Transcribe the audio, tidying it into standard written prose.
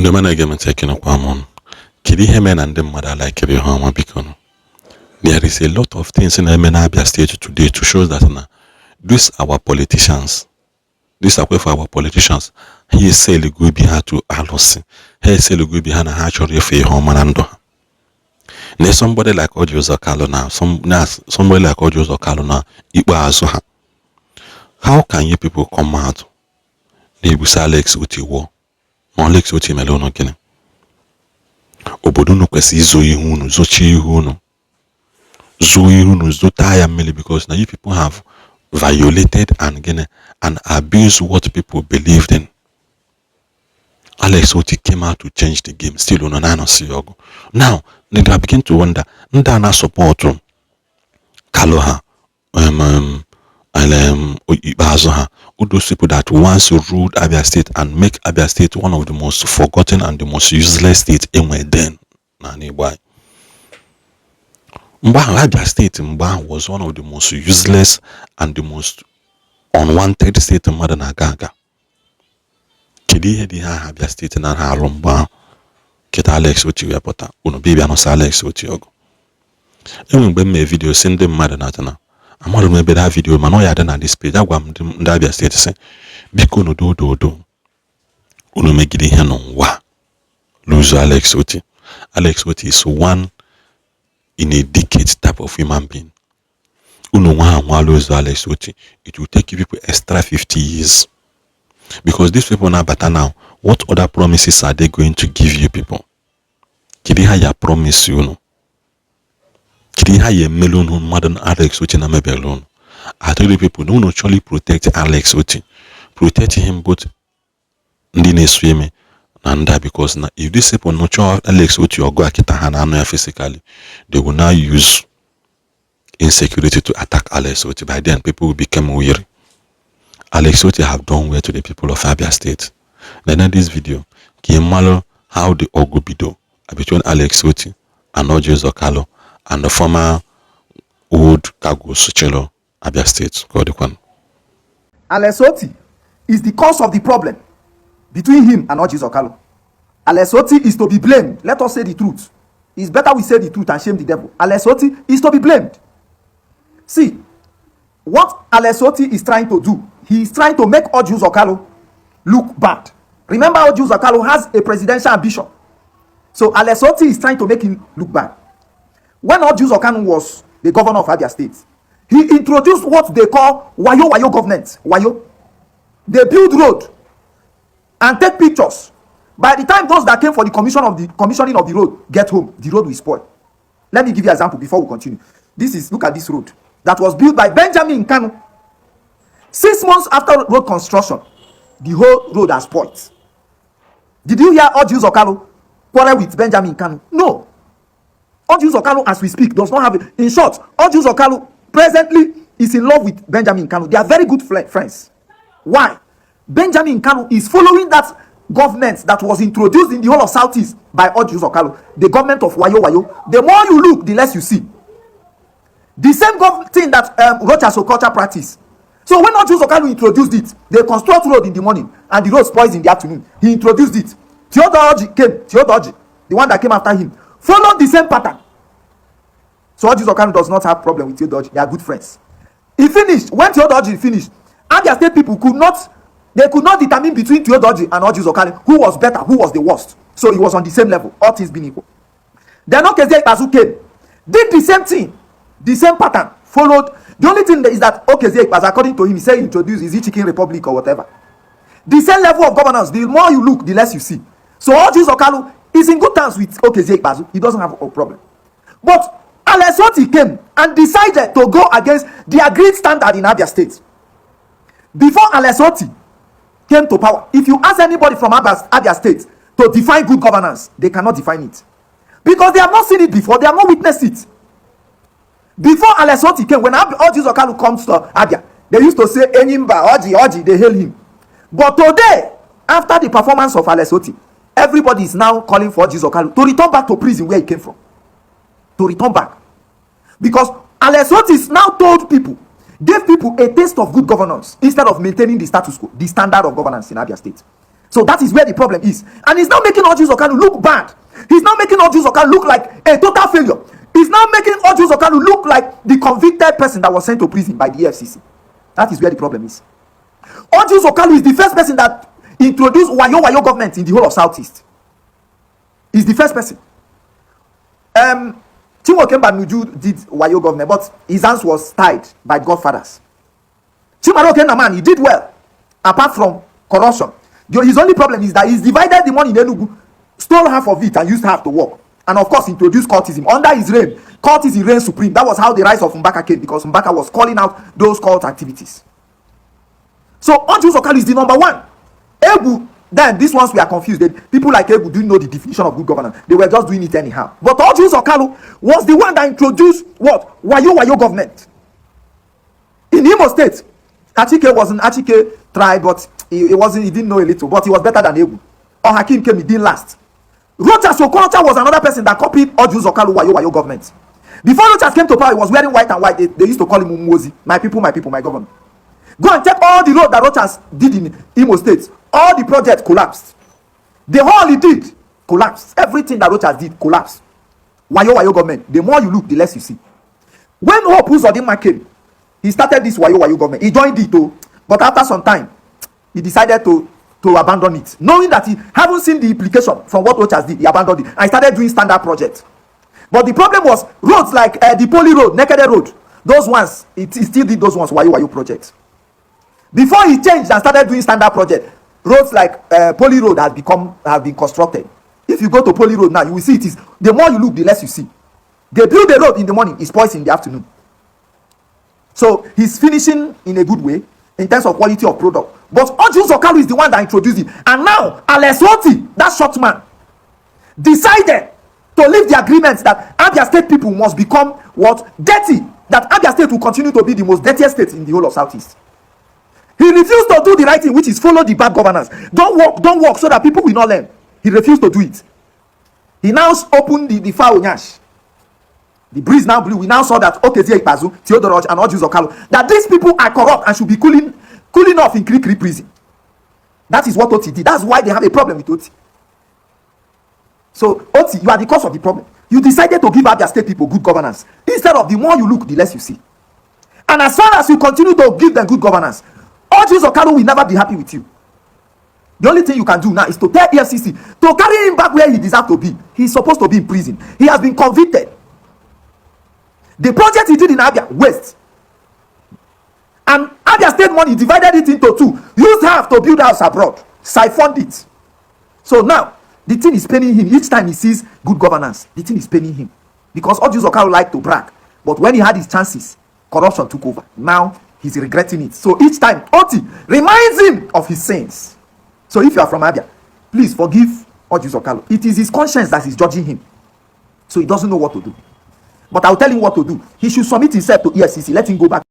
The man again taking up one. Kidi Hemen and the mother like Kiri Hama Bikono. There is a lot of things in Abia State today to show that these our politicians. This are for our politicians. He is saying go behind to Alosi. He is saying go behind a hatchery for home and ando. There's somebody like Orji Uzor Kalu now. Somebody like Orji Uzor Kalu now. Igbo Azuha. How can you people come out? They will say Alex Otti war. Alex Otti melono gini. Obodo no kwesi zo ihunu, zo chi ihunu. Zo ihunu, zo taya mili because now you people have violated and abused what people believed in. Alex Otti came out to change the game. Still on an Siogo. Now, they begin to wonder, Ndana support Kaloha, Ibazoha, all those people that once ruled Abia State and make Abia State one of the most forgotten and the most useless states in then. Abia State was one of the most useless and the most unwanted state in Modern Agaga. Kidi hedi ha Abia State na ha rumba kita Alex Otti wepota uno baby anosa Alex Otti ogo. Enwe mgbe me video send them mad na tana. Amalo me be that video man o ya na this page agwa ndị Abia State say biko no do uno megide ihe no wa lose Alex Otti. Alex Otti is one in a decade type of human being. Uno wa lose Alex Otti. It will take you people extra 50 years. Because these people now better now, what other promises are they going to give you people? Kidi ya promise you no. Kidi ya melon modern Alex Otti na maybe alone. I tell you people, no actually protect Alex Otti. Protect him both ndine swime and that because now if these people not sure Alex Otti or go akita hana physically, they will now use insecurity to attack Alex Otti. By then people will become weary. Alex Otti have done well to the people of Abia State. Then in this video, Kiemalo how the Ogubido between Alex Otti and Orji Uzor Kalu and the former old Kago Suchelo Abia State. Alex Otti is the cause of the problem between him and Orji Uzor Kalu. Alex Otti is to be blamed. Let us say the truth. It's better we say the truth and shame the devil. Alex Otti is to be blamed. See, what Alex Otti is trying to do, he is trying to make Orji Uzor Kalu look bad. Remember, Orji Uzor Kalu has a presidential ambition. So Alex Otti is trying to make him look bad. When Orji Uzor Kalu was the governor of Abia State, he introduced what they call Wayo government. Wayo. They build road and take pictures. By the time those that came for the commissioning of the road get home, the road will spoil. Let me give you an example before we continue. Look at this road that was built by Benjamin Kanu. 6 months after road construction, the whole road has spoiled. Did you hear Orji Uzor Kalu quarrel with Benjamin Kanu? No. Orji Uzor Kalu, as we speak, does not have it. In short, Orji Uzor Kalu presently is in love with Benjamin Kanu. They are very good friends. Why? Benjamin Kanu is following that government that was introduced in the whole of Southeast by Orji Uzor Kalu, the government of Wayo. The more you look, the less you see. The same thing that Rocha Sokocha practice. So when Orji Uzor Kalu introduced it, they construct road in the morning and the road spoils in the afternoon. He introduced it. Theodore Orji, the one that came after him, followed the same pattern. So Orji Uzor Kalu does not have problem with Theodore Orji. They are good friends. He finished. When Theodore Orji finished, Abia State people could not determine between Theodore Orji and Orji Uzor Kalu who was better, who was the worst. So he was on the same level, all things being equal. Then Okezie Ikpeazu came, did the same thing, the same pattern, followed. The only thing is that Okezie Ikpeazu, according to him, he said introduce, is it Chicken Republic or whatever. The same level of governance, the more you look, the less you see. So Orji Uzor Kalu is in good terms with Okezie Ikpeazu. He doesn't have a problem. But Alex Otti came and decided to go against the agreed standard in Abia State. Before Alex Otti came to power, if you ask anybody from Abia State to define good governance, they cannot define it. Because they have not seen it before, they have not witnessed it. Before Alex Otti came, when Orji Uzor Kalu comes to Abia, they used to say, Enyimba, Orji, they hail him. But today, after the performance of Alex Otti, everybody is now calling for Orji Uzor Kalu to return back to prison where he came from. To return back. Because Alex Otti is now told people, gave people a taste of good governance instead of maintaining the status quo, the standard of governance in Abia State. So that is where the problem is. And he's now making Orji Uzor Kalu look bad. He's now making Orji Uzor Kalu look like a total failure. He's now making Orji Uzor Kalu look like the convicted person that was sent to prison by the EFCC. That is where the problem is. Orji Uzor Kalu is the first person that introduced Wayo government in the whole of Southeast. He's the first person. Chimo Kemba Nuju did Wayo government, but his hands was tied by godfathers. Chimaro Kenaman, he did well, apart from corruption. His only problem is that he's divided the money in Enugu, stole half of it and used half to work. And of course, introduced cultism. Under his reign, cultism reigned supreme. That was how the rise of Mbaka came, because Mbaka was calling out those cult activities. So, Orji Uzor Kalu is the number one. Ebu, then these ones were confused. People like Ebu didn't know the definition of good governance. They were just doing it anyhow. But Orji Uzor Kalu was the one that introduced what? Wayo government. In Imo State, Achike tried, but he didn't know a little, but he was better than Ebu. Or Hakim came, he didn't last. Rochas Okocha was another person that copied Orji Uzor Kalu Wayo government. Before Rochas came to power, he was wearing white and white. They used to call him Umuozi. My people, my government. Go and check all the road that Rochas did in Imo State. All the projects collapsed. The whole he did collapsed. Everything that Rochas did collapsed. Wayo government. The more you look, the less you see. When Hope Uzodinma came, he started this Wayo government. He joined it too, but after some time, he decided to abandon it, knowing that he haven't seen the implication from what Rochas did. He abandoned it and started doing standard projects. But the problem was roads like the Poly Road, Nekede Road. Those ones, he still did those ones Wayo projects. Before he changed and started doing standard project, roads like Poly Road have been constructed. If you go to Poly Road now, you will see it is, the more you look, the less you see. They build the road in the morning, it spoils in the afternoon. So he's finishing in a good way in terms of quality of product. But Orji Uzor Kalu is the one that introduced it. And now Alex Otti, that short man, decided to leave the agreement that Abia State people must become what? Dirty. That Abia State will continue to be the most dirtiest state in the whole of Southeast. He refused to do the right thing, which is follow the bad governance. Don't work so that people will not learn. He refused to do it. He now opened the fire Onyash. The breeze now blew. We now saw that Okezie Ikpazu, Theodore and Orji Uzor Kalu, that these people are corrupt and should be cooling off in Krikri prison. That is what Otti did. That's why they have a problem with Otti. So Otti, you are the cause of the problem. You decided to give Abia State people good governance. Instead of the more you look, the less you see. And as far as you continue to give them good governance, Orji Uzor Kalu will never be happy with you. The only thing you can do now is to tell EFCC to carry him back where he deserves to be. He's supposed to be in prison. He has been convicted. The project he did in Abia, waste. And Abia State money, divided it into two. Used half to build house abroad. Siphoned it. So now, the thing is paining him. Each time he sees good governance, the thing is paining him. Because Orji Uzor Kalu liked to brag. But when he had his chances, corruption took over. Now, he's regretting it. So each time, Otti reminds him of his sins. So if you are from Abia, please forgive Orji Uzor Kalu. It is his conscience that is judging him. So he doesn't know what to do. But I'll tell him what to do. He should submit himself to EFCC. Let him go back.